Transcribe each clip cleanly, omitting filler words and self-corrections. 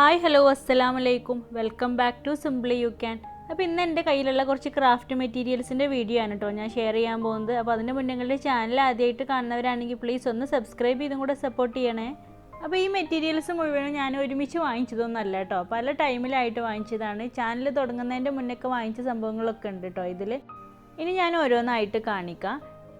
Hi hello അസ്സലാമു അലൈക്കും welcome back to simply you can. അപ്പോൾ ഇന്ന് എൻ്റെ കയ്യിലുള്ള കുറച്ച് ക്രാഫ്റ്റ് മെറ്റീരിയൽസിൻ്റെ വീഡിയോ ആണ് കേട്ടോ ഞാൻ ഷെയർ ചെയ്യാൻ പോകുന്നത്. അപ്പോൾ അതിന് മുന്നേ നിങ്ങളുടെ ചാനൽ ആദ്യമായിട്ട് കാണുന്നവരാണെങ്കിൽ പ്ലീസ് ഒന്ന് സബ്സ്ക്രൈബ് ചെയ്തും കൂടെ സപ്പോർട്ട് ചെയ്യണേ. അപ്പോൾ ഈ മെറ്റീരിയൽസ് മുഴുവനും ഞാൻ ഒരുമിച്ച് വാങ്ങിച്ചതൊന്നുമല്ല കേട്ടോ, പല ടൈമിലായിട്ട് വാങ്ങിച്ചതാണ്. ചാനൽ തുടങ്ങുന്നതിൻ്റെ മുന്നൊക്കെ വാങ്ങിച്ച സംഭവങ്ങളൊക്കെ ഉണ്ട് കേട്ടോ ഇതിൽ. ഇനി ഞാൻ ഓരോന്നായിട്ട് കാണിക്കാം.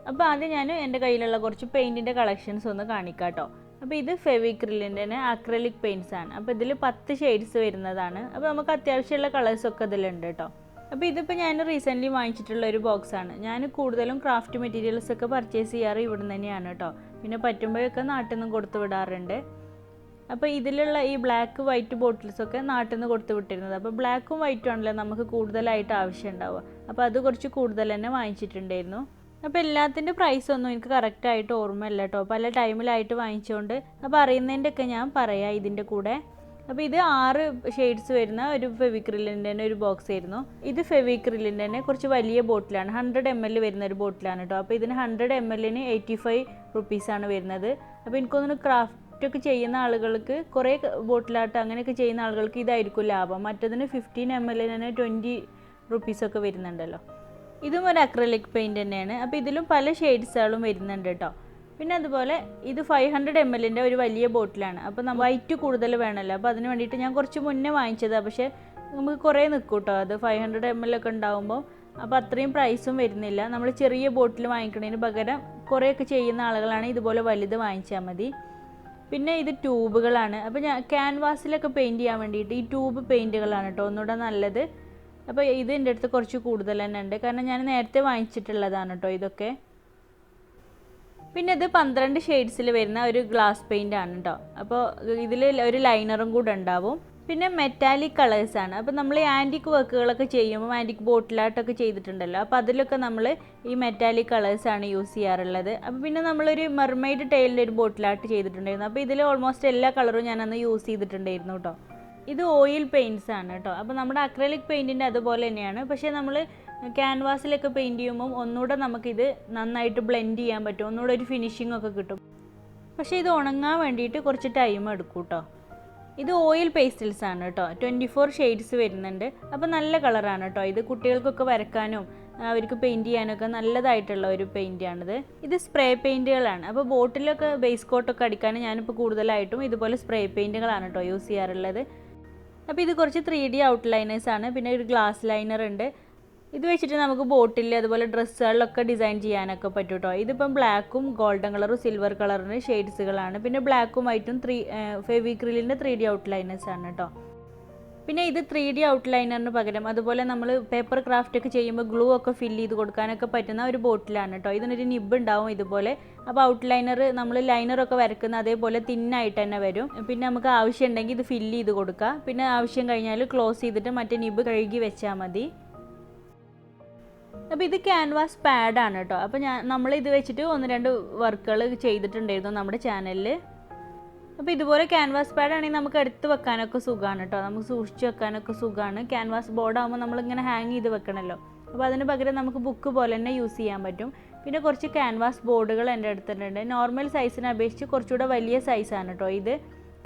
അപ്പോൾ ആദ്യം ഞാൻ എൻ്റെ കയ്യിലുള്ള കുറച്ച് പെയിൻറ്റിൻ്റെ കളക്ഷൻസ് ഒന്ന് കാണിക്കാം കേട്ടോ. അപ്പോൾ ഇത് ഫെവിക്രിലിൻ്റെ തന്നെ അക്രലിക് പെയിൻറ്റ്സ് ആണ്. അപ്പോൾ ഇതിൽ 10 ഷെയ്ഡ്സ് വരുന്നതാണ്. അപ്പോൾ നമുക്ക് അത്യാവശ്യമുള്ള കളേഴ്സൊക്കെ ഇതിലുണ്ട് കേട്ടോ. അപ്പോൾ ഇതിപ്പോൾ ഞാൻ റീസെൻ്റ്ലി വാങ്ങിച്ചിട്ടുള്ള ഒരു ബോക്സാണ്. ഞാൻ കൂടുതലും ക്രാഫ്റ്റ് മെറ്റീരിയൽസൊക്കെ പർച്ചേസ് ചെയ്യാറ് ഇവിടെ നിന്ന് തന്നെയാണ് കേട്ടോ. പിന്നെ പറ്റുമ്പോഴൊക്കെ നാട്ടിൽ നിന്നും കൊടുത്തു വിടാറുണ്ട്. അപ്പോൾ ഇതിലുള്ള ഈ ബ്ലാക്ക് വൈറ്റ് ബോട്ടിൽസൊക്കെ നാട്ടിൽ നിന്ന് കൊടുത്തു വിട്ടിരുന്നത്. അപ്പോൾ ബ്ലാക്കും വൈറ്റും ആണല്ലോ നമുക്ക് കൂടുതലായിട്ട് ആവശ്യം ഉണ്ടാവുക. അപ്പോൾ അത് കുറച്ച് കൂടുതൽ തന്നെ വാങ്ങിച്ചിട്ടുണ്ടായിരുന്നു. അപ്പോൾ എല്ലാത്തിൻ്റെ പ്രൈസൊന്നും എനിക്ക് കറക്റ്റായിട്ട് ഓർമ്മയില്ല കേട്ടോ, പല ടൈമിലായിട്ട് വാങ്ങിച്ചുകൊണ്ട്. അപ്പോൾ അറിയുന്നതിൻ്റെയൊക്കെ ഞാൻ പറയാം ഇതിൻ്റെ കൂടെ. അപ്പോൾ ഇത് 6 ഷെയ്ഡ്സ് വരുന്ന ഒരു ഫെവിക്രിലിൻ്റെ തന്നെ ഒരു ബോക്സ് ആയിരുന്നു. ഇത് ഫെവിക്രിലിൻ്റെ തന്നെ കുറച്ച് വലിയ ബോട്ടിലാണ്, 100 ml വരുന്ന ഒരു ബോട്ടിലാണ് കേട്ടോ. അപ്പോൾ ഇതിന് 100 ml 85 റുപ്പീസാണ് വരുന്നത്. അപ്പോൾ എനിക്കൊന്ന് ക്രാഫ്റ്റൊക്കെ ചെയ്യുന്ന ആളുകൾക്ക്, കുറേ ബോട്ടിലാട്ട് അങ്ങനെയൊക്കെ ചെയ്യുന്ന ആളുകൾക്ക് ഇതായിരിക്കും ലാഭം. മറ്റതിന് 15 ml തന്നെ 20 റുപ്പീസൊക്കെ വരുന്നുണ്ടല്ലോ. ഇതും ഒരു അക്രലിക് പെയിൻറ്റ് തന്നെയാണ്. അപ്പോൾ ഇതിലും പല ഷെയ്ഡ്സുകളും വരുന്നുണ്ട് കേട്ടോ. പിന്നെ അതുപോലെ ഇത് 500 ml ഒരു വലിയ ബോട്ടിലാണ്. അപ്പോൾ നമ്മൾ വൈറ്റ് കൂടുതൽ വേണമല്ലോ, അപ്പോൾ അതിന് വേണ്ടിയിട്ട് ഞാൻ കുറച്ച് മുന്നേ വാങ്ങിച്ചതാണ്. പക്ഷേ നമുക്ക് കുറേ നിൽക്കും കേട്ടോ അത് 500 ml ഒക്കെ ഉണ്ടാകുമ്പോൾ. അപ്പോൾ അത്രയും പ്രൈസും വരുന്നില്ല. നമ്മൾ ചെറിയ ബോട്ടിൽ വാങ്ങിക്കുന്നതിന് പകരം കുറേയൊക്കെ ചെയ്യുന്ന ആളുകളാണ് ഇതുപോലെ വലുത് വാങ്ങിച്ചാൽ മതി. പിന്നെ ഇത് ട്യൂബുകളാണ്. അപ്പോൾ ഞാൻ ക്യാൻവാസിലൊക്കെ പെയിൻറ്റ് ചെയ്യാൻ വേണ്ടിയിട്ട് ഈ ട്യൂബ് പെയിൻറ്റുകളാണ് കേട്ടോ ഒന്നുകൂടെ നല്ലത്. അപ്പോൾ ഇത് എൻ്റെ അടുത്ത് കുറച്ച് കൂടുതൽ തന്നെ ഉണ്ട്, കാരണം ഞാൻ നേരത്തെ വാങ്ങിച്ചിട്ടുള്ളതാണ് കേട്ടോ ഇതൊക്കെ. പിന്നെ ഇത് 12 ഷെയ്ഡ്സിൽ വരുന്ന ഒരു ഗ്ലാസ് പെയിൻ്റ് ആണ് കേട്ടോ. അപ്പോൾ ഇതിൽ ഒരു ലൈനറും കൂടെ ഉണ്ടാവും. പിന്നെ മെറ്റാലിക് കളേഴ്സാണ്. അപ്പോൾ നമ്മൾ ആൻറ്റിക് വർക്കുകളൊക്കെ ചെയ്യുമ്പോൾ ആൻറ്റിക് ബോട്ടിലായിട്ടൊക്കെ ചെയ്തിട്ടുണ്ടല്ലോ, അപ്പോൾ അതിലൊക്കെ നമ്മൾ ഈ മെറ്റാലിക് കളേഴ്സാണ് യൂസ് ചെയ്യാറുള്ളത്. അപ്പോൾ പിന്നെ നമ്മളൊരു മെർമെയ്ഡ് ടൈലിൻ്റെ ഒരു ബോട്ടിലായിട്ട് ചെയ്തിട്ടുണ്ടായിരുന്നു. അപ്പോൾ ഇതിൽ ഓൾമോസ്റ്റ് എല്ലാ കളറും ഞാനന്ന് യൂസ് ചെയ്തിട്ടുണ്ടായിരുന്നു കേട്ടോ. ഇത് ഓയിൽ പെയിൻറ്റ്സ് ആണ് കേട്ടോ. അപ്പോൾ നമ്മുടെ അക്രലിക് പെയിൻറ്റിൻ്റെ അതുപോലെ തന്നെയാണ്, പക്ഷേ നമ്മൾ ക്യാൻവാസിലൊക്കെ പെയിൻറ്റ് ചെയ്യുമ്പം ഒന്നുകൂടെ നമുക്കിത് നന്നായിട്ട് ബ്ലെൻഡ് ചെയ്യാൻ പറ്റും, ഒന്നുകൂടെ ഒരു ഫിനിഷിംഗ് ഒക്കെ കിട്ടും. പക്ഷേ ഇത് ഉണങ്ങാൻ വേണ്ടിയിട്ട് കുറച്ച് ടൈം എടുക്കും കേട്ടോ. ഇത് ഓയിൽ പേസ്റ്റൽസ് ആണ് കേട്ടോ, 24 ഷെയ്ഡ്സ് വരുന്നുണ്ട്. അപ്പോൾ നല്ല കളറാണ് കേട്ടോ. ഇത് കുട്ടികൾക്കൊക്കെ വരക്കാനും അവർക്ക് പെയിൻറ്റ് ചെയ്യാനൊക്കെ നല്ലതായിട്ടുള്ള ഒരു പെയിൻറ്റാണിത്. ഇത് സ്പ്രേ പെയിൻറ്റുകളാണ്. അപ്പോൾ ബോട്ടിലൊക്കെ ബേസ് കോട്ടൊക്കെ അടിക്കാൻ ഞാനിപ്പോൾ കൂടുതലായിട്ടും ഇതുപോലെ സ്പ്രേ പെയിൻറ്റുകളാണ് കേട്ടോ യൂസ് ചെയ്യാറുള്ളത്. അപ്പോൾ ഇത് കുറച്ച് 3D ഔട്ട്ലൈനേഴ്സാണ്. പിന്നെ ഒരു ഗ്ലാസ് ലൈനർ ഉണ്ട്. ഇത് വെച്ചിട്ട് നമുക്ക് ബോട്ടിൽ അതുപോലെ ഡ്രസ്സുകളിലൊക്കെ ഡിസൈൻ ചെയ്യാനൊക്കെ പറ്റും കേട്ടോ. ഇതിപ്പം ബ്ലാക്കും ഗോൾഡൻ കളറും സിൽവർ കളറിന് ഷെയ്ഡ്സുകളാണ്. പിന്നെ ബ്ലാക്കും വൈറ്റും ഫെവിക്രിലിൻ്റെ 3D ഔട്ട്ലൈനേഴ്സാണ് കേട്ടോ. പിന്നെ ഇത് 3D ഔട്ട്ലൈനറിന് പകരം അതുപോലെ നമ്മൾ പേപ്പർ ക്രാഫ്റ്റ് ഒക്കെ ചെയ്യുമ്പോൾ ഗ്ലൂ ഒക്കെ ഫില്ല് ചെയ്ത് കൊടുക്കാനൊക്കെ പറ്റുന്ന ഒരു ബോട്ടിലാണ് കേട്ടോ. ഇതിനൊരു നിബ് ഉണ്ടാവും ഇതുപോലെ. അപ്പോൾ ഔട്ട്ലൈനർ നമ്മൾ ലൈനറൊക്കെ വരക്കുന്ന അതേപോലെ തിന്നായിട്ട് തന്നെ വരും. പിന്നെ നമുക്ക് ആവശ്യമുണ്ടെങ്കിൽ ഇത് ഫില്ല് ചെയ്ത് കൊടുക്കുക. പിന്നെ ആവശ്യം കഴിഞ്ഞാൽ ക്ലോസ് ചെയ്തിട്ട് മറ്റേ നിബ് കഴുകി വെച്ചാൽ മതി. അപ്പോൾ ഇത് ക്യാൻവാസ് പാഡാണ് കേട്ടോ. അപ്പോൾ നമ്മളിത് വെച്ചിട്ട് 1-2 വർക്കുകൾ ചെയ്തിട്ടുണ്ടായിരുന്നു നമ്മുടെ ചാനലിൽ. അപ്പോൾ ഇതുപോലെ ക്യാൻവാസ് പാഡാണെങ്കിൽ നമുക്ക് എടുത്ത് വെക്കാനൊക്കെ സുഖമാണ് കേട്ടോ, നമുക്ക് സൂക്ഷിച്ച് വെക്കാനൊക്കെ സുഖമാണ്. ക്യാൻവാസ് ബോർഡാകുമ്പോൾ നമ്മളിങ്ങനെ ഹാങ് ചെയ്ത് വെക്കണമല്ലോ, അപ്പോൾ അതിന് പകരം നമുക്ക് ബുക്ക് പോലെ തന്നെ യൂസ് ചെയ്യാൻ പറ്റും. പിന്നെ കുറച്ച് ക്യാൻവാസ് ബോർഡുകൾ എൻ്റെ അടുത്തുണ്ട്. നോർമൽ സൈസിനെ അപേക്ഷിച്ച് കുറച്ചുകൂടെ വലിയ സൈസാണ് കേട്ടോ. ഇത്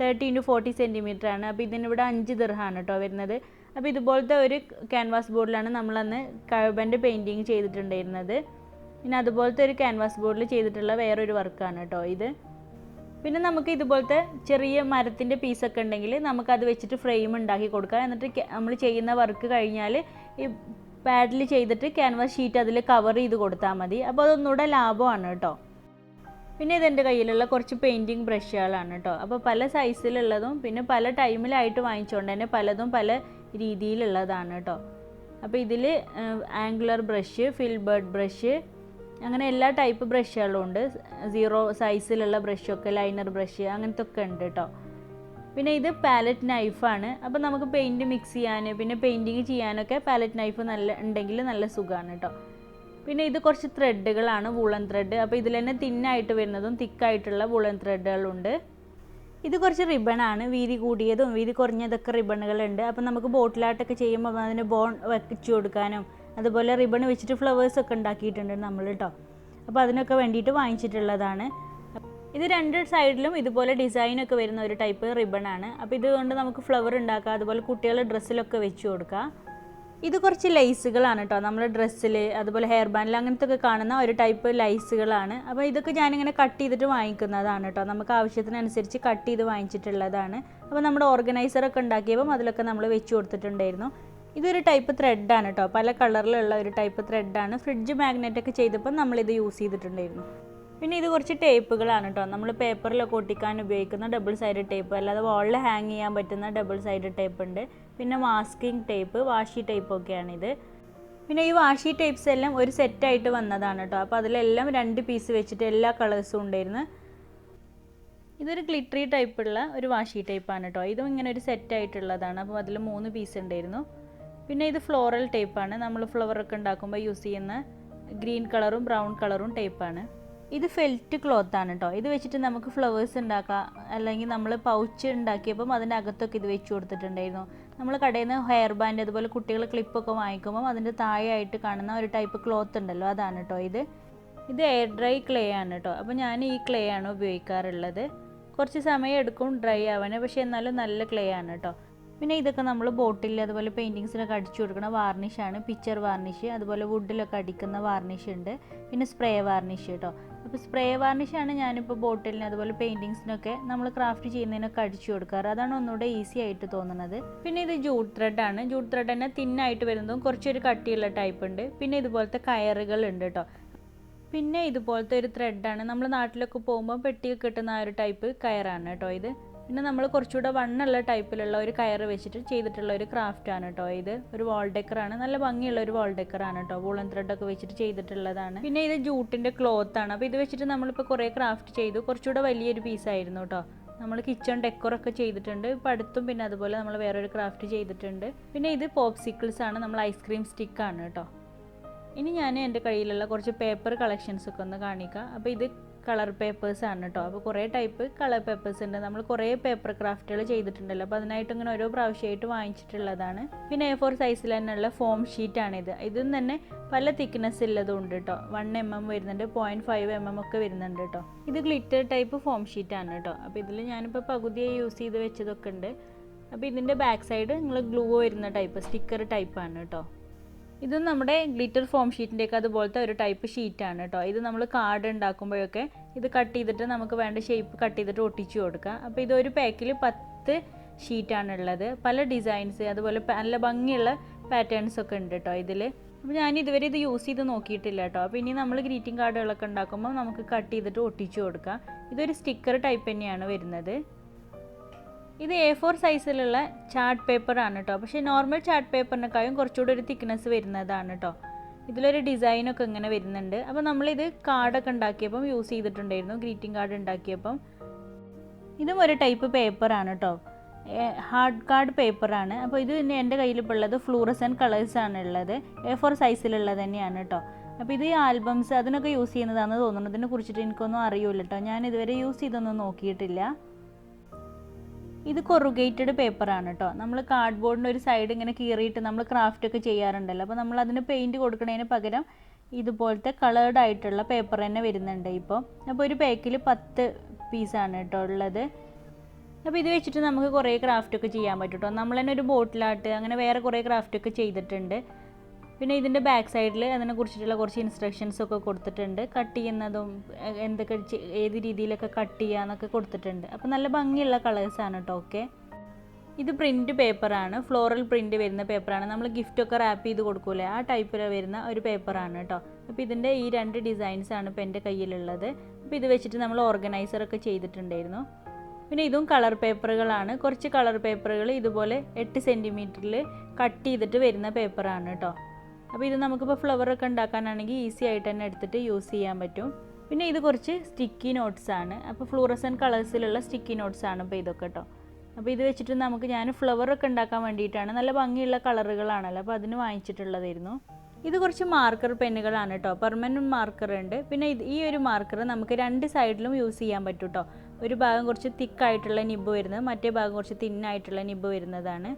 30x40 cm ആണ്. അപ്പോൾ ഇതിനിവിടെ 5 ദിർഹമാണ് കേട്ടോ വരുന്നത്. അപ്പോൾ ഇതുപോലത്തെ ഒരു ക്യാൻവാസ് ബോർഡിലാണ് നമ്മളന്ന് കഴബൻ്റെ പെയിൻറ്റിങ് ചെയ്തിട്ടുണ്ടായിരുന്നത്. പിന്നെ അതുപോലത്തെ ഒരു ക്യാൻവാസ് ബോർഡിൽ ചെയ്തിട്ടുള്ള വേറൊരു വർക്കാണ് കേട്ടോ ഇത്. പിന്നെ നമുക്ക് ഇതുപോലത്തെ ചെറിയ മരത്തിൻ്റെ പീസൊക്കെ ഉണ്ടെങ്കിൽ നമുക്കത് വെച്ചിട്ട് ഫ്രെയിം ഉണ്ടാക്കി കൊടുക്കാം. എന്നിട്ട് നമ്മൾ ചെയ്യുന്ന വർക്ക് കഴിഞ്ഞാൽ ഈ പാഡിൽ ചെയ്തിട്ട് ക്യാൻവാസ് ഷീറ്റ് അതിൽ കവർ ചെയ്ത് കൊടുത്താൽ മതി. അപ്പോൾ അതൊന്നുകൂടെ ലാഭമാണ് കേട്ടോ. പിന്നെ ഇതെൻ്റെ കയ്യിലുള്ള കുറച്ച് പെയിൻറ്റിങ് ബ്രഷുകളാണ് കേട്ടോ. അപ്പോൾ പല സൈസിലുള്ളതും പിന്നെ പല ടൈമിലായിട്ട് വാങ്ങിച്ചുകൊണ്ട് തന്നെ പലതും പല രീതിയിലുള്ളതാണ് കേട്ടോ. അപ്പോൾ ഇതിൽ ആംഗുലർ ബ്രഷ്, ഫിൽബേർഡ് ബ്രഷ്, അങ്ങനെ എല്ലാ ടൈപ്പ് ബ്രഷുകളും ഉണ്ട്. 0 സൈസിലുള്ള ബ്രഷൊക്കെ, ലൈനർ ബ്രഷ് അങ്ങനത്തെ ഒക്കെ ഉണ്ട് കേട്ടോ. പിന്നെ ഇത് പാലറ്റ് നൈഫാണ്. അപ്പോൾ നമുക്ക് പെയിൻറ്റ് മിക്സ് ചെയ്യാൻ പിന്നെ പെയിൻറ്റിങ് ചെയ്യാനൊക്കെ പാലറ്റ് നൈഫ് ഉണ്ടെങ്കിൽ നല്ല സുഖമാണ് കേട്ടോ. പിന്നെ ഇത് കുറച്ച് ത്രെഡുകളാണ്, വൂളൻ ത്രെഡ്. അപ്പോൾ ഇതിൽ തന്നെ തിന്നായിട്ട് വരുന്നതും തിക്കായിട്ടുള്ള വൂളൻ ത്രെഡുകളുണ്ട്. ഇത് കുറച്ച് റിബണാണ്, വീതി കൂടിയതും വീതി കുറഞ്ഞതൊക്കെ റിബണുകളുണ്ട്. അപ്പോൾ നമുക്ക് ബോട്ടിലായിട്ടൊക്കെ ചെയ്യുമ്പോൾ അതിന് ബോൺ വെച്ച് കൊടുക്കാനും അതുപോലെ റിബൺ വെച്ചിട്ട് ഫ്ലവേഴ്സൊക്കെ ഉണ്ടാക്കിയിട്ടുണ്ട് നമ്മൾ കേട്ടോ. അപ്പോൾ അതിനൊക്കെ വേണ്ടിയിട്ട് വാങ്ങിച്ചിട്ടുള്ളതാണ്. ഇത് രണ്ട് സൈഡിലും ഇതുപോലെ ഡിസൈനൊക്കെ വരുന്ന ഒരു ടൈപ്പ് റിബണാണ്. അപ്പോൾ ഇതുകൊണ്ട് നമുക്ക് ഫ്ലവർ ഉണ്ടാക്കാം, അതുപോലെ കുട്ടികളുടെ ഡ്രസ്സിലൊക്കെ വെച്ച് കൊടുക്കാം. ഇത് കുറച്ച് ലൈസുകളാണ് കേട്ടോ, നമ്മൾ ഡ്രസ്സിൽ അതുപോലെ ഹെയർ ബാൻഡിൽ അങ്ങനത്തെ ഒക്കെ കാണുന്ന ഒരു ടൈപ്പ് ലൈസുകളാണ്. അപ്പോൾ ഇതൊക്കെ ഞാനിങ്ങനെ കട്ട് ചെയ്തിട്ട് വാങ്ങിക്കുന്നതാണ് കേട്ടോ, നമുക്ക് ആവശ്യത്തിനനുസരിച്ച് കട്ട് ചെയ്ത് വാങ്ങിച്ചിട്ടുള്ളതാണ്. അപ്പോൾ നമ്മുടെ ഓർഗനൈസറൊക്കെ ഉണ്ടാക്കിയപ്പം അതിലൊക്കെ നമ്മൾ വെച്ച് കൊടുത്തിട്ടുണ്ടായിരുന്നു. ഇതൊരു ടൈപ്പ് ത്രെഡാണ് കേട്ടോ, പല കളറിലുള്ള ഒരു ടൈപ്പ് ത്രെഡാണ്. ഫ്രിഡ്ജ് മാഗ്നറ്റൊക്കെ ചെയ്തപ്പോൾ നമ്മളിത് യൂസ് ചെയ്തിട്ടുണ്ടായിരുന്നു. പിന്നെ ഇത് കുറച്ച് ടേപ്പുകളാണ് കേട്ടോ, നമ്മൾ പേപ്പറിലൊക്കെ ഒട്ടിക്കാൻ ഉപയോഗിക്കുന്ന ഡബിൾ സൈഡ് ടേപ്പ്, അല്ലാതെ വാളിൽ ഹാങ് ചെയ്യാൻ പറ്റുന്ന ഡബിൾ സൈഡ് ടേപ്പ് ഉണ്ട്. പിന്നെ മാസ്കിംഗ് ടേപ്പ്, വാഷി ടേപ്പൊക്കെയാണിത്. പിന്നെ ഈ വാഷി ടേപ്പ്സ് എല്ലാം ഒരു സെറ്റായിട്ട് വന്നതാണ് കേട്ടോ. അപ്പോൾ അതിലെല്ലാം 2 പീസ് വെച്ചിട്ട് എല്ലാ കളേഴ്സും ഉണ്ടായിരുന്നു. ഇതൊരു ഗ്ലിറ്ററി ടൈപ്പുള്ള ഒരു വാഷി ടേപ്പാണ് കേട്ടോ, ഇതും ഇങ്ങനെ ഒരു സെറ്റായിട്ടുള്ളതാണ്. അപ്പോൾ അതിൽ 3 പീസ് ഉണ്ടായിരുന്നു. പിന്നെ ഇത് ഫ്ലോറൽ ടേപ്പാണ്, നമ്മൾ ഫ്ലവറൊക്കെ ഉണ്ടാക്കുമ്പോൾ യൂസ് ചെയ്യുന്ന ഗ്രീൻ കളറും ബ്രൗൺ കളറും ടേപ്പാണ്. ഇത് ഫെൽറ്റ് ക്ലോത്താണ് കേട്ടോ, ഇത് വെച്ചിട്ട് നമുക്ക് ഫ്ലവേഴ്സ് ഉണ്ടാക്കാം. അല്ലെങ്കിൽ നമ്മൾ പൗച്ച് ഉണ്ടാക്കിയപ്പം അതിൻ്റെ അകത്തൊക്കെ ഇത് വെച്ച് കൊടുത്തിട്ടുണ്ടായിരുന്നു. നമ്മൾ കടയിൽ നിന്ന് ഹെയർ ബാൻഡ് അതുപോലെ കുട്ടികൾ ക്ലിപ്പൊക്കെ വാങ്ങിക്കുമ്പം അതിൻ്റെ താഴെയായിട്ട് കാണുന്ന ഒരു ടൈപ്പ് ക്ലോത്ത് ഉണ്ടല്ലോ, അതാണ് കേട്ടോ ഇത്. ഇത് എയർ ഡ്രൈ ക്ലേ ആണ് കേട്ടോ. അപ്പോൾ ഞാൻ ഈ ക്ലേ ആണ് ഉപയോഗിക്കാറുള്ളത്. കുറച്ച് സമയം എടുക്കും ഡ്രൈ ആവാൻ, പക്ഷേ എന്നാലും നല്ല ക്ലേ ആണ് കേട്ടോ. പിന്നെ ഇതൊക്കെ നമ്മൾ ബോട്ടിൽ അതുപോലെ പെയിൻറ്റിങ്സിലൊക്കെ അടിച്ചു കൊടുക്കുന്ന വാർണിഷാണ്, പിക്ചർ വാർണിഷ്, അതുപോലെ വുഡിലൊക്കെ അടിക്കുന്ന വാർണിഷ് ഉണ്ട്. പിന്നെ സ്പ്രേ വാർണിഷ് കേട്ടോ. അപ്പോൾ സ്പ്രേ വാർണിഷാണ് ഞാനിപ്പോൾ ബോട്ടിലിന് അതുപോലെ പെയിൻറ്റിങ്സിനൊക്കെ നമ്മൾ ക്രാഫ്റ്റ് ചെയ്യുന്നതിനൊക്കെ അടിച്ചു കൊടുക്കാറ്, അതാണ് ഒന്നുകൂടെ ഈസി ആയിട്ട് തോന്നുന്നത്. പിന്നെ ഇത് ജൂട്ട് ത്രെഡാണ്, ജൂട്ട് ത്രെഡ് തന്നെ തിന്നായിട്ട് വരുന്നതും കുറച്ചൊരു കട്ടിയുള്ള ടൈപ്പ് ഉണ്ട്. പിന്നെ ഇതുപോലത്തെ കയറുകൾ ഉണ്ട് കേട്ടോ. പിന്നെ ഇതുപോലത്തെ ഒരു ത്രെഡാണ്, നമ്മൾ നാട്ടിലൊക്കെ പോകുമ്പോൾ പെട്ടിയൊക്കെ കിട്ടുന്ന ആ ഒരു ടൈപ്പ് കയറാണ് കേട്ടോ ഇത്. പിന്നെ നമ്മൾ കുറച്ചുകൂടെ വണ്ണുള്ള ടൈപ്പിലുള്ള ഒരു കയറ് വെച്ചിട്ട് ചെയ്തിട്ടുള്ള ഒരു ക്രാഫ്റ്റാണ് കേട്ടോ ഇത്. ഒരു വാൾ ഡെക്കറാണ്, നല്ല ഭംഗിയുള്ള ഒരു വാൾ ഡെക്കറാണ് കേട്ടോ, വൂളൻ ത്രെഡൊക്കെ വെച്ചിട്ട് ചെയ്തിട്ടുള്ളതാണ്. പിന്നെ ഇത് ജൂട്ടിൻ്റെ ക്ലോത്താണ്. അപ്പോൾ ഇത് വെച്ചിട്ട് നമ്മളിപ്പോൾ കുറേ ക്രാഫ്റ്റ് ചെയ്തു, കുറച്ചുകൂടെ വലിയൊരു പീസായിരുന്നു കേട്ടോ. നമ്മൾ കിച്ചൺ ഡെക്കറൊക്കെ ചെയ്തിട്ടുണ്ട് ഇപ്പോൾ അടുത്തും. പിന്നെ അതുപോലെ നമ്മൾ വേറൊരു ക്രാഫ്റ്റ് ചെയ്തിട്ടുണ്ട്. പിന്നെ ഇത് പോപ്സിക്കിൾസ് ആണ്, നമ്മൾ ഐസ്ക്രീം സ്റ്റിക്കാണ് കേട്ടോ. ഇനി ഞാൻ എൻ്റെ കയ്യിലുള്ള കുറച്ച് പേപ്പർ കളക്ഷൻസൊക്കെ ഒന്ന് കാണിക്കാം. അപ്പോൾ ഇത് കളർ പേപ്പേഴ്സാണ് കേട്ടോ. അപ്പോൾ കുറേ ടൈപ്പ് കളർ പേപ്പേഴ്സ് ഉണ്ട്, നമ്മൾ കുറേ പേപ്പർ ക്രാഫ്റ്റുകൾ ചെയ്തിട്ടുണ്ടല്ലോ, അപ്പോൾ അതിനായിട്ട് ഇങ്ങനെ ഓരോ പ്രാവശ്യമായിട്ട് വാങ്ങിച്ചിട്ടുള്ളതാണ്. പിന്നെ A4 സൈസിൽ തന്നെയുള്ള ഫോം ഷീറ്റാണിത്. ഇതും തന്നെ പല തിക്നെസ് ഉള്ളതും ഉണ്ട് കേട്ടോ, 1 mm വരുന്നുണ്ട്, 0.5 mm ഒക്കെ വരുന്നുണ്ട് കേട്ടോ. ഇത് ഗ്ലിറ്റർ ടൈപ്പ് ഫോം ഷീറ്റാണ് കേട്ടോ. അപ്പോൾ ഇതിൽ ഞാനിപ്പോൾ പകുതിയെ യൂസ് ചെയ്ത് വെച്ചതൊക്കെ ഉണ്ട്. അപ്പോൾ ഇതിൻ്റെ ബാക്ക് സൈഡ് നിങ്ങൾ ഗ്ലൂ വരുന്ന ടൈപ്പ് സ്റ്റിക്കർ ടൈപ്പാണ് കേട്ടോ. ഇതും നമ്മുടെ ഗ്ലിറ്റർ ഫോം ഷീറ്റിൻ്റെയൊക്കെ അതുപോലത്തെ ഒരു ടൈപ്പ് ഷീറ്റാണ് കേട്ടോ. ഇത് നമ്മൾ കാർഡ് ഉണ്ടാക്കുമ്പോഴൊക്കെ ഇത് കട്ട് ചെയ്തിട്ട് നമുക്ക് വേണ്ട ഷേപ്പ് കട്ട് ചെയ്തിട്ട് ഒട്ടിച്ചു കൊടുക്കാം. അപ്പോൾ ഇതൊരു പാക്കിൽ 10 ഷീറ്റാണുള്ളത്, പല ഡിസൈൻസ് അതുപോലെ നല്ല ഭംഗിയുള്ള പാറ്റേൺസൊക്കെ ഉണ്ട് കേട്ടോ ഇതിൽ. അപ്പോൾ ഞാൻ ഇതുവരെ ഇത് യൂസ് ചെയ്ത് നോക്കിയിട്ടില്ല കേട്ടോ. അപ്പോൾ ഇനി നമ്മൾ ഗ്രീറ്റിംഗ് കാർഡുകളൊക്കെ ഉണ്ടാക്കുമ്പോൾ നമുക്ക് കട്ട് ചെയ്തിട്ട് ഒട്ടിച്ചു കൊടുക്കാം. ഇതൊരു സ്റ്റിക്കർ ടൈപ്പ് തന്നെയാണ് വരുന്നത്. ഇത് A4 സൈസിലുള്ള ചാർട്ട് പേപ്പറാണ് കേട്ടോ. പക്ഷേ നോർമൽ ചാർട്ട് പേപ്പറിനേക്കാളും കുറച്ചുകൂടി ഒരു തിക്നെസ് വരുന്നതാണ് കേട്ടോ. ഇതിലൊരു ഡിസൈനൊക്കെ ഇങ്ങനെ വരുന്നുണ്ട്. അപ്പോൾ നമ്മളിത് കാർഡൊക്കെ ഉണ്ടാക്കിയപ്പം യൂസ് ചെയ്തിട്ടുണ്ടായിരുന്നു, ഗ്രീറ്റിംഗ് കാർഡ് ഉണ്ടാക്കിയപ്പം. ഇതും ഒരു ടൈപ്പ് പേപ്പറാണ് കേട്ടോ, ഹാർഡ് കാർഡ് പേപ്പറാണ്. അപ്പോൾ ഇത് തന്നെ എൻ്റെ കയ്യിലിപ്പോൾ ഉള്ളത് ഫ്ലൂറസെൻറ്റ് കളേഴ്സാണ് ഉള്ളത്, A4 സൈസിലുള്ളത് തന്നെയാണ് കേട്ടോ. അപ്പോൾ ഇത് ഈ ആൽബംസ് അതിനൊക്കെ യൂസ് ചെയ്യുന്നതാണെന്ന് തോന്നുന്നു. ഇതിനെ കുറിച്ചിട്ട് എനിക്കൊന്നും അറിയില്ല കേട്ടോ, ഞാൻ ഇതുവരെ യൂസ് ചെയ്തൊന്നും നോക്കിയിട്ടില്ല. ഇത് കൊറുഗേറ്റഡ് പേപ്പറാണ് കേട്ടോ. നമ്മൾ കാർഡ് ബോർഡിൻ്റെ ഒരു സൈഡ് ഇങ്ങനെ കീറിയിട്ട് നമ്മൾ ക്രാഫ്റ്റ് ഒക്കെ ചെയ്യാറുണ്ടല്ലോ, അപ്പോൾ നമ്മൾ അതിന് പെയിൻറ്റ് കൊടുക്കുന്നതിന് പകരം ഇതുപോലത്തെ കളേർഡ് ആയിട്ടുള്ള പേപ്പർ തന്നെ വരുന്നുണ്ട് ഇപ്പോൾ. അപ്പോൾ ഒരു പാക്കിൽ 10 പീസാണ് കേട്ടോ ഉള്ളത്. അപ്പോൾ ഇത് വെച്ചിട്ട് നമുക്ക് കുറേ ക്രാഫ്റ്റൊക്കെ ചെയ്യാൻ പറ്റും കേട്ടോ. നമ്മൾ തന്നെ ഒരു ബോട്ടിലാട്ട് അങ്ങനെ വേറെ കുറേ ക്രാഫ്റ്റൊക്കെ ചെയ്തിട്ടുണ്ട്. പിന്നെ ഇതിൻ്റെ ബാക്ക് സൈഡിൽ അതിനെക്കുറിച്ചിട്ടുള്ള കുറച്ച് ഇൻസ്ട്രക്ഷൻസൊക്കെ കൊടുത്തിട്ടുണ്ട്, കട്ട് ചെയ്യുന്നതും എന്തൊക്കെ ഏത് രീതിയിലൊക്കെ കട്ട് ചെയ്യാന്നൊക്കെ കൊടുത്തിട്ടുണ്ട്. അപ്പോൾ നല്ല ഭംഗിയുള്ള കളേഴ്സാണ് കേട്ടോ. ഓക്കെ, ഇത് പ്രിൻറ്റ് പേപ്പറാണ്, ഫ്ലോറൽ പ്രിൻറ്റ് വരുന്ന പേപ്പറാണ്. നമ്മൾ ഗിഫ്റ്റൊക്കെ റാപ്പ് ചെയ്ത് കൊടുക്കൂലേ, ആ ടൈപ്പിൽ വരുന്ന ഒരു പേപ്പറാണ് കേട്ടോ. അപ്പോൾ ഇതിൻ്റെ ഈ 2 ഡിസൈൻസാണ് ഇപ്പോൾ എൻ്റെ കയ്യിലുള്ളത്. അപ്പോൾ ഇത് വെച്ചിട്ട് നമ്മൾ ഓർഗനൈസറൊക്കെ ചെയ്തിട്ടുണ്ടായിരുന്നു. പിന്നെ ഇതും കളർ പേപ്പറുകളാണ്. കുറച്ച് കളർ പേപ്പറുകൾ ഇതുപോലെ 8 സെൻറ്റിമീറ്ററിൽ കട്ട് ചെയ്തിട്ട് വരുന്ന പേപ്പറാണ് കേട്ടോ. അപ്പോൾ ഇത് നമുക്കിപ്പോൾ ഫ്ലവറൊക്കെ ഉണ്ടാക്കാനാണെങ്കിൽ ഈസി ആയിട്ട് തന്നെ എടുത്തിട്ട് യൂസ് ചെയ്യാൻ പറ്റും. പിന്നെ ഇത് കുറച്ച് സ്റ്റിക്കി നോട്ട്സാണ്. അപ്പോൾ ഫ്ലൂറസെൻറ്റ് കളേഴ്സിലുള്ള സ്റ്റിക്കി നോട്ട്സാണ് ഇപ്പോൾ ഇതൊക്കെ കേട്ടോ. അപ്പോൾ ഇത് വെച്ചിട്ട് ഞാൻ ഫ്ലവറൊക്കെ ഉണ്ടാക്കാൻ വേണ്ടിയിട്ടാണ്, നല്ല ഭംഗിയുള്ള കളറുകളാണല്ലോ, അപ്പോൾ അതിന് വാങ്ങിച്ചിട്ടുള്ളതായിരുന്നു. ഇത് കുറച്ച് മാർക്കർ പെന്നുകളാണ് കേട്ടോ, പെർമനൻറ്റ് മാർക്കർ ഉണ്ട്. പിന്നെ ഈ ഒരു മാർക്കർ നമുക്ക് 2 സൈഡിലും യൂസ് ചെയ്യാൻ പറ്റും കേട്ടോ. ഒരു ഭാഗം കുറച്ച് തിക്കായിട്ടുള്ള നിബ്ബ് വരുന്നത്, മറ്റേ ഭാഗം കുറച്ച് തിന്നായിട്ടുള്ള നിബ്ബ് വരുന്നതാണ്.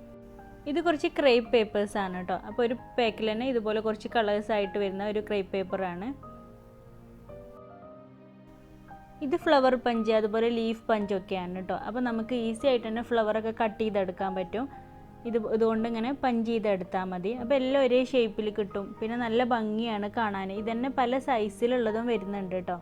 ഇത് കുറച്ച് ക്രേപ്പ് പേപ്പേഴ്സാണ് കേട്ടോ. അപ്പോൾ ഒരു പാക്കിൽ തന്നെ ഇതുപോലെ കുറച്ച് കളേഴ്സായിട്ട് വരുന്ന ഒരു ക്രേപ്പ് പേപ്പറാണ്. ഇത് ഫ്ലവർ പഞ്ച് അതുപോലെ ലീഫ് പഞ്ചൊക്കെയാണ് കേട്ടോ. അപ്പോൾ നമുക്ക് ഈസി ആയിട്ട് തന്നെ ഫ്ലവറൊക്കെ കട്ട് ചെയ്തെടുക്കാൻ പറ്റും. ഇതുകൊണ്ട് ഇങ്ങനെ പഞ്ച് ചെയ്തെടുത്താൽ മതി. അപ്പോൾ എല്ലാം ഒരേ ഷേപ്പിൽ കിട്ടും. പിന്നെ നല്ല ഭംഗിയാണ് കാണാൻ. ഇതന്നെ പല സൈസിലുള്ളതും വരുന്നുണ്ട് കേട്ടോ.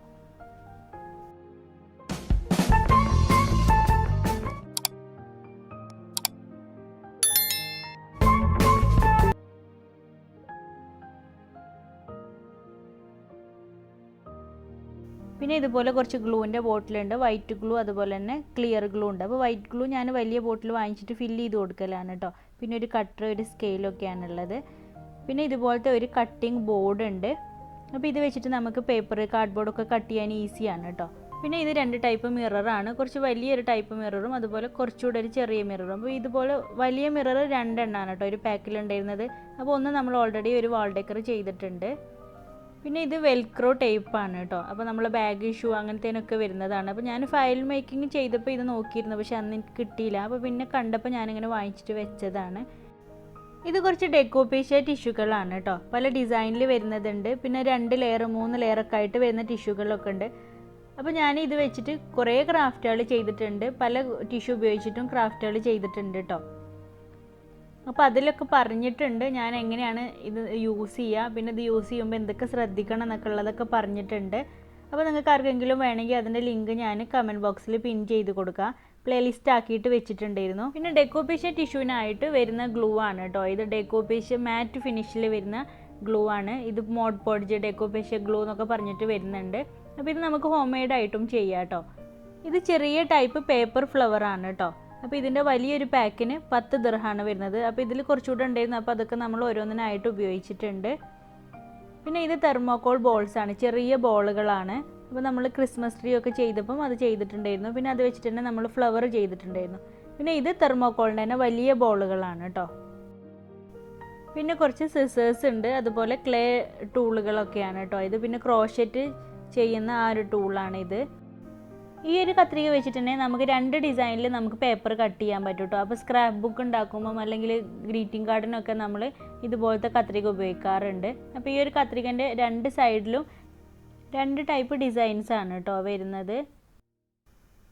പിന്നെ ഇതുപോലെ കുറച്ച് ഗ്ലൂവിൻ്റെ ബോട്ടിലുണ്ട്, വൈറ്റ് ഗ്ലൂ അതുപോലെ തന്നെ ക്ലിയർ ഗ്ലൂ ഉണ്ട്. അപ്പോൾ വൈറ്റ് ഗ്ലൂ ഞാൻ വലിയ ബോട്ടിൽ വാങ്ങിച്ചിട്ട് ഫില്ല് ചെയ്ത് കൊടുക്കലാണ് കേട്ടോ. പിന്നെ ഒരു കട്ടർ, ഒരു സ്കെയിലൊക്കെയാണുള്ളത്. പിന്നെ ഇതുപോലത്തെ ഒരു കട്ടിംഗ് ബോർഡ് ഉണ്ട്. അപ്പോൾ ഇത് വെച്ചിട്ട് നമുക്ക് പേപ്പർ, കാർഡ്ബോർഡൊക്കെ കട്ട് ചെയ്യാൻ ഈസിയാണ് കേട്ടോ. പിന്നെ ഇത് 2 ടൈപ്പ് മിററാണ്. കുറച്ച് വലിയൊരു ടൈപ്പ് മിററും അതുപോലെ കുറച്ചുകൂടെ ഒരു ചെറിയ മിററും. അപ്പോൾ ഇതുപോലെ വലിയ മിറർ 2 എണ്ണമാണ് കേട്ടോ ഒരു പാക്കിലുണ്ടായിരുന്നത്. അപ്പോൾ ഒന്ന് നമ്മൾ ഓൾറെഡി ഒരു വാൾ ഡെക്കർ ചെയ്തിട്ടുണ്ട്. പിന്നെ ഇത് വെൽക്രോ ടേപ്പാണ് കേട്ടോ. അപ്പോൾ നമ്മൾ ബാഗ്, ഷൂ അങ്ങനത്തേനൊക്കെ വരുന്നതാണ്. അപ്പോൾ ഞാൻ ഫയൽ മേക്കിംഗ് ചെയ്തപ്പോൾ ഇത് നോക്കിയിരുന്നു, പക്ഷെ അന്ന് എനിക്ക് കിട്ടിയില്ല. അപ്പോൾ പിന്നെ കണ്ടപ്പോൾ ഞാനിങ്ങനെ വാങ്ങിച്ചിട്ട് വെച്ചതാണ്. ഇത് കുറച്ച് ഡെക്കോപേഷ്യ ടിഷ്യൂകളാണ് കേട്ടോ. പല ഡിസൈനിൽ വരുന്നതുണ്ട്. പിന്നെ 2 ലെയർ 3 ലെയറൊക്കെ ആയിട്ട് വരുന്ന ടിഷ്യൂകളൊക്കെ ഉണ്ട്. അപ്പോൾ ഞാൻ ഇത് വെച്ചിട്ട് കുറേ ക്രാഫ്റ്റുകൾ ചെയ്തിട്ടുണ്ട്. പല ടിഷ്യൂ ഉപയോഗിച്ചിട്ടും ക്രാഫ്റ്റുകൾ ചെയ്തിട്ടുണ്ട് കേട്ടോ. അപ്പോൾ അതിലൊക്കെ പറഞ്ഞിട്ടുണ്ട് ഞാൻ എങ്ങനെയാണ് ഇത് യൂസ് ചെയ്യുക, പിന്നെ ഇത് യൂസ് ചെയ്യുമ്പോൾ എന്തൊക്കെ ശ്രദ്ധിക്കണം എന്നൊക്കെ ഉള്ളതൊക്കെ പറഞ്ഞിട്ടുണ്ട്. അപ്പോൾ നിങ്ങൾക്ക് ആർക്കെങ്കിലും വേണമെങ്കിൽ അതിൻ്റെ ലിങ്ക് ഞാൻ കമൻറ്റ് ബോക്സിൽ പിൻ ചെയ്ത് കൊടുക്കാം. പ്ലേലിസ്റ്റ് ആക്കിയിട്ട് വെച്ചിട്ടുണ്ടായിരുന്നു. പിന്നെ ഡെക്കോപേഷ്യ ടിഷ്യൂവിനായിട്ട് വരുന്ന ഗ്ലൂ ആണ് കേട്ടോ. ഇത് ഡെക്കോപേഷ്യ മാറ്റ് ഫിനിഷിൽ വരുന്ന ഗ്ലൂ ആണ്. ഇത് മോഡ് പോഡ്ജ് ഡെക്കോപേഷ്യ ഗ്ലൂ എന്നൊക്കെ പറഞ്ഞിട്ട് വരുന്നുണ്ട്. അപ്പോൾ ഇത് നമുക്ക് ഹോം മെയ്ഡ് ആയിട്ടും ചെയ്യാം കേട്ടോ. ഇത് ചെറിയ ടൈപ്പ് പേപ്പർ ഫ്ലവർ ആണ് കേട്ടോ. അപ്പോൾ ഇതിൻ്റെ വലിയൊരു പാക്കിന് 10 ദിർഹമാണ് വരുന്നത്. അപ്പോൾ ഇതിൽ കുറച്ചുകൂടെ ഉണ്ടായിരുന്നു. അപ്പോൾ അതൊക്കെ നമ്മൾ ഓരോന്നിനായിട്ട് ഉപയോഗിച്ചിട്ടുണ്ട്. പിന്നെ ഇത് തെർമോക്കോൾ ബോൾസ് ആണ്, ചെറിയ ബോളുകളാണ്. അപ്പോൾ നമ്മൾ ക്രിസ്മസ് ട്രീ ഒക്കെ ചെയ്തപ്പം അത് ചെയ്തിട്ടുണ്ടായിരുന്നു. പിന്നെ അത് വെച്ചിട്ട് തന്നെ നമ്മൾ ഫ്ലവർ ചെയ്തിട്ടുണ്ടായിരുന്നു. പിന്നെ ഇത് തെർമോക്കോളിൻ്റെ തന്നെ വലിയ ബോളുകളാണ് കേട്ടോ. പിന്നെ കുറച്ച് സിസേഴ്സ് ഉണ്ട്, അതുപോലെ ക്ലേ ടൂളുകളൊക്കെയാണ് കേട്ടോ. ഇത് പിന്നെ ക്രോഷറ്റ് ചെയ്യുന്ന ആ ഒരു ടൂളാണ് ഇത്. ഈ ഒരു കത്രിക വെച്ചിട്ടുണ്ടെങ്കിൽ നമുക്ക് 2 ഡിസൈനിൽ നമുക്ക് പേപ്പർ കട്ട് ചെയ്യാൻ പറ്റും കേട്ടോ. അപ്പോൾ സ്ക്രാപ്പ് ബുക്ക് ഉണ്ടാക്കുമ്പം അല്ലെങ്കിൽ ഗ്രീറ്റിംഗ് കാർഡിനൊക്കെ നമ്മൾ ഇതുപോലത്തെ കത്രിക ഉപയോഗിക്കാറുണ്ട്. അപ്പോൾ ഈ ഒരു കത്രികൻ്റെ 2 സൈഡിലും 2 ടൈപ്പ് ഡിസൈൻസ് ആണ് കേട്ടോ വരുന്നത്.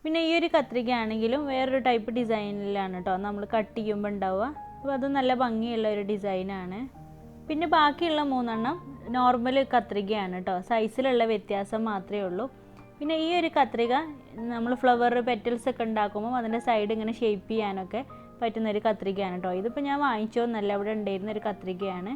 പിന്നെ ഈ ഒരു കത്രിക ആണെങ്കിലും വേറൊരു ടൈപ്പ് ഡിസൈനിലാണ് കേട്ടോ നമ്മൾ കട്ട് ചെയ്യുമ്പോൾ ഉണ്ടാവുക. അപ്പോൾ അത് നല്ല ഭംഗിയുള്ള ഒരു ഡിസൈനാണ്. പിന്നെ ബാക്കിയുള്ള 3 നോർമൽ കത്രികയാണ് കേട്ടോ. സൈസിലുള്ള വ്യത്യാസം മാത്രമേ ഉള്ളൂ. പിന്നെ ഈ ഒരു കത്രിക നമ്മൾ ഫ്ലവർ പെറ്റൽസ് ഒക്കെ ഉണ്ടാക്കുമ്പോൾ അതിൻ്റെ സൈഡ് ഇങ്ങനെ ഷേപ്പ് ചെയ്യാനൊക്കെ പറ്റുന്നൊരു കത്രികയാണ് കേട്ടോ. ഇതിപ്പോൾ ഞാൻ വാങ്ങിച്ചോന്നല്ല, അവിടെ ഉണ്ടായിരുന്ന ഒരു കത്രികയാണ്.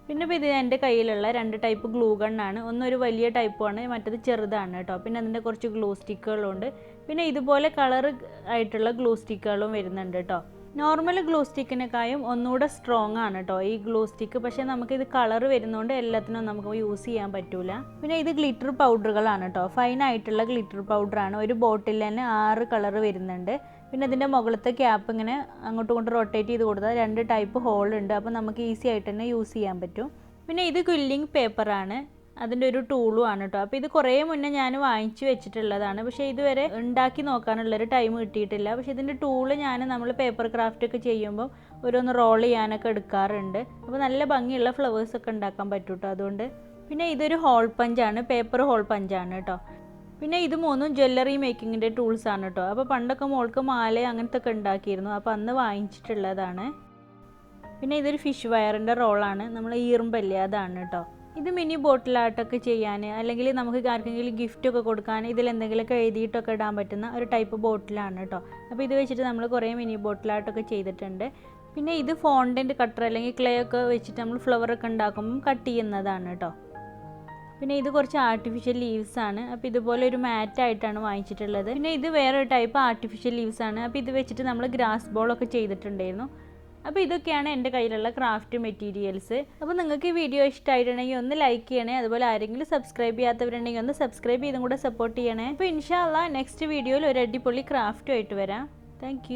പിന്നെ ഇപ്പോൾ ഇത് എൻ്റെ കയ്യിലുള്ള 2 ടൈപ്പ് ഗ്ലൂ ഗണ്ണാണ്. ഒന്നൊരു വലിയ ടൈപ്പാണ്, മറ്റത് ചെറുതാണ് കേട്ടോ. പിന്നെ അതിൻ്റെ കുറച്ച് ഗ്ലൂ സ്റ്റിക്കുകളുണ്ട്. പിന്നെ ഇതുപോലെ കളർ ആയിട്ടുള്ള ഗ്ലൂ സ്റ്റിക്കുകളും വരുന്നുണ്ട് കേട്ടോ. നോർമൽ ഗ്ലൂ സ്റ്റിക്കിനെക്കാളും ഒന്നുകൂടെ സ്ട്രോങ് ആണ് കേട്ടോ ഈ ഗ്ലൂ സ്റ്റിക്ക്. പക്ഷേ നമുക്കിത് കളർ വരുന്നതുകൊണ്ട് എല്ലാത്തിനും നമുക്ക് യൂസ് ചെയ്യാൻ പറ്റില്ല. പിന്നെ ഇത് ഗ്ലിറ്റർ പൗഡറുകളാണ് കേട്ടോ. ഫൈനായിട്ടുള്ള ഗ്ലിറ്റർ പൗഡറാണ്. ഒരു ബോട്ടിൽ തന്നെ 6 കളർ വരുന്നുണ്ട്. പിന്നെ ഇതിൻ്റെ മുകളിലത്തെ ക്യാപ്പ് ഇങ്ങനെ അങ്ങോട്ടും ഇങ്ങോട്ടും റൊട്ടേറ്റ് ചെയ്ത് കൊടുത്താൽ 2 ടൈപ്പ് ഹോൾ ഉണ്ട്. അപ്പോൾ നമുക്ക് ഈസി ആയിട്ട് തന്നെ യൂസ് ചെയ്യാൻ പറ്റും. പിന്നെ ഇത് ക്വില്ലിംഗ് പേപ്പറാണ്, അതിൻ്റെ ഒരു ടൂളും ആണ് കേട്ടോ. അപ്പോൾ ഇത് കുറേ മുന്നേ ഞാൻ വാങ്ങിച്ചു വെച്ചിട്ടുള്ളതാണ്. പക്ഷേ ഇതുവരെ ഉണ്ടാക്കി നോക്കാനുള്ളൊരു ടൈം കിട്ടിയിട്ടില്ല. പക്ഷേ ഇതിൻ്റെ ടൂള് നമ്മൾ പേപ്പർ ക്രാഫ്റ്റ് ഒക്കെ ചെയ്യുമ്പോൾ ഓരോന്ന് റോൾ ചെയ്യാനൊക്കെ എടുക്കാറുണ്ട്. അപ്പോൾ നല്ല ഭംഗിയുള്ള ഫ്ലവേഴ്സൊക്കെ ഉണ്ടാക്കാൻ പറ്റും കേട്ടോ അതുകൊണ്ട്. പിന്നെ ഇതൊരു ഹോൾ പഞ്ചാണ്, പേപ്പർ ഹോൾ പഞ്ചാണ് കേട്ടോ. പിന്നെ ഇത് 3 ജ്വല്ലറി മേക്കിങ്ങിൻ്റെ ടൂൾസാണ് കേട്ടോ. അപ്പോൾ പണ്ടൊക്കെ മോൾക്ക് മാല അങ്ങനത്തെ ഒക്കെ ഉണ്ടാക്കിയിരുന്നു. അപ്പോൾ അന്ന് വാങ്ങിച്ചിട്ടുള്ളതാണ്. പിന്നെ ഇതൊരു ഫിഷ് വയറിൻ്റെ റോളാണ്, നമ്മൾ ഈർമ്പല്ലേ അതാണ് കേട്ടോ. ഇത് മിനി ബോട്ടിലായിട്ടൊക്കെ ചെയ്യാൻ, അല്ലെങ്കിൽ നമുക്ക് ആർക്കെങ്കിലും ഗിഫ്റ്റൊക്കെ കൊടുക്കാൻ ഇതിലെന്തെങ്കിലുമൊക്കെ എഴുതിയിട്ടൊക്കെ ഇടാൻ പറ്റുന്ന ഒരു ടൈപ്പ് ബോട്ടിലാണ് കേട്ടോ. അപ്പോൾ ഇത് വെച്ചിട്ട് നമ്മൾ കുറേ മിനി ബോട്ടിലായിട്ടൊക്കെ ചെയ്തിട്ടുണ്ട്. പിന്നെ ഇത് ഫോണ്ടൻ്റ് കട്ടർ അല്ലെങ്കിൽ ക്ലേ ഒക്കെ വെച്ചിട്ട് നമ്മൾ ഫ്ലവറൊക്കെ ഉണ്ടാക്കുമ്പം കട്ട് ചെയ്യുന്നതാണ് കേട്ടോ. പിന്നെ ഇത് കുറച്ച് ആർട്ടിഫിഷ്യൽ ലീവ്സ് ആണ്. അപ്പോൾ ഇതുപോലെ ഒരു മാറ്റായിട്ടാണ് വാങ്ങിച്ചിട്ടുള്ളത്. പിന്നെ ഇത് വേറൊരു ടൈപ്പ് ആർട്ടിഫിഷ്യൽ ലീവ്സ് ആണ്. അപ്പോൾ ഇത് വെച്ചിട്ട് നമ്മൾ ഗ്രാസ് ബോളൊക്കെ ചെയ്തിട്ടുണ്ടായിരുന്നു. അപ്പോൾ ഇതൊക്കെയാണ് എൻ്റെ കയ്യിലുള്ള ക്രാഫ്റ്റ് മെറ്റീരിയൽസ്. അപ്പോൾ നിങ്ങൾക്ക് ഈ വീഡിയോ ഇഷ്ടമായിട്ടുണ്ടെങ്കിൽ ഒന്ന് ലൈക്ക് ചെയ്യണേ. അതുപോലെ ആരെങ്കിലും സബ്സ്ക്രൈബ് ചെയ്യാത്തവരുണ്ടെങ്കിൽ ഒന്ന് സബ്സ്ക്രൈബ് ചെയ്തും കൂടെ സപ്പോർട്ട് ചെയ്യണേ. അപ്പോൾ ഇൻഷാ അല്ലാഹ് നെക്സ്റ്റ് വീഡിയോയിൽ ഒരു അടിപൊളി ക്രാഫ്റ്റുമായിട്ട് വരാം. താങ്ക്